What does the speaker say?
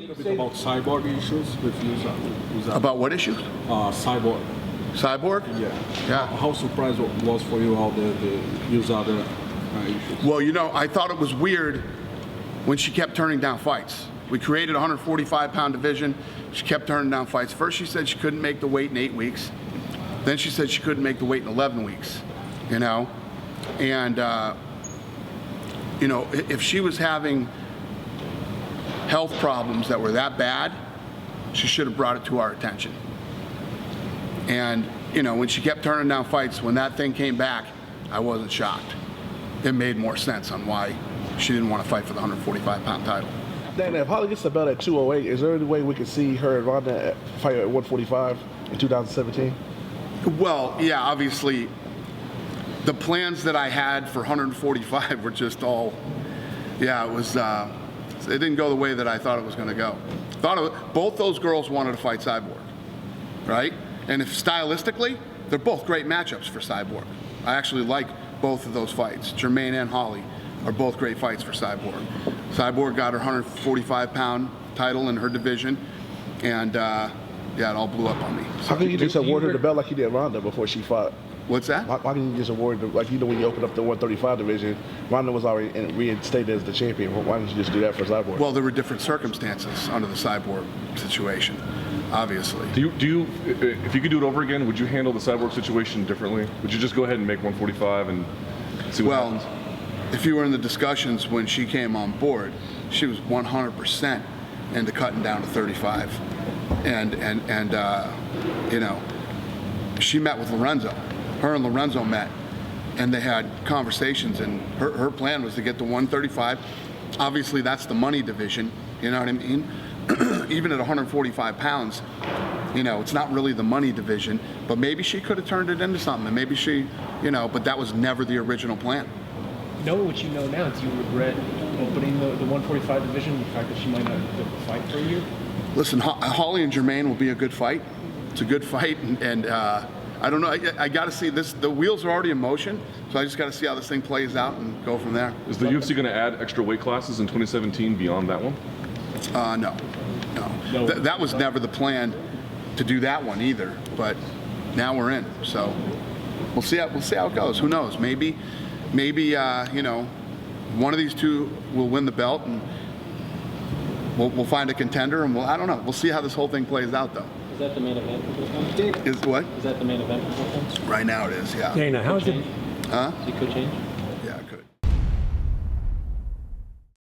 About Cyborg issues with Uza. About what issues? Cyborg. Cyborg? Yeah. How surprised was for you how the Uza issues? Well, you know, I thought it was weird when she kept turning down fights. We created a 145-pound division. She kept turning down fights. First, she said she couldn't make the weight in 8 weeks. Then she said she couldn't make the weight in 11 weeks. You know, and you know, if she was having health problems that were that bad, she should have brought it to our attention. And you know, when she kept turning down fights, when that thing came back, I wasn't shocked. It made more sense on why she didn't want to fight for the 145-pound title. Dana, if Holly gets the belt at 208, is there any way we could see her and Ronda fight at 145 in 2017? Well, yeah, obviously, the plans that I had for 145 were just all, yeah, it was, it didn't go the way that I thought it was going to go. Both those girls wanted to fight Cyborg, right? And if stylistically, they're both great matchups for Cyborg. I actually like both of those fights. Jermaine and Holly are both great fights for Cyborg. Cyborg got her 145-pound title in her division, and yeah, it all blew up on me. How can you just award her the belt like you did Ronda before she fought? What's that? Why can you just award her, like, you know, when you open up the 135 division, Ronda was already reinstated as the champion. Why didn't you just do that for Cyborg? Well, there were different circumstances under the Cyborg situation, obviously. Do you, if you could do it over again, would you handle the Cyborg situation differently? Would you just go ahead and make 145 and see what happens? If you were in the discussions when she came on board, she was 100% into cutting down to 35, and you know, she met with Lorenzo. Her and Lorenzo met, and they had conversations, and her plan was to get to 135. Obviously, that's the money division, you know what I mean? Even at 145 pounds, you know, it's not really the money division, but maybe she could have turned it into something, and maybe she, you know, but that was never the original plan. Knowing what you know now, do you regret opening the 145 division, the fact that she might not fight for you? Listen, Holly and Jermaine will be a good fight. It's a good fight, and I don't know. I got to see this. The wheels are already in motion, so I just got to see how this thing plays out and go from there. Is the UFC going to add extra weight classes in 2017 beyond that one? No. That was never the plan to do that one either. But now we're in, so we'll see how it goes. Who knows? Maybe you know, one of these two will win the belt, and we'll find a contender, and I don't know. We'll see how this whole thing plays out, though. Is that the main event for this one? Is what? Is that the main event for this one? Right now it is, yeah. Dana, how's it? Huh? It could change.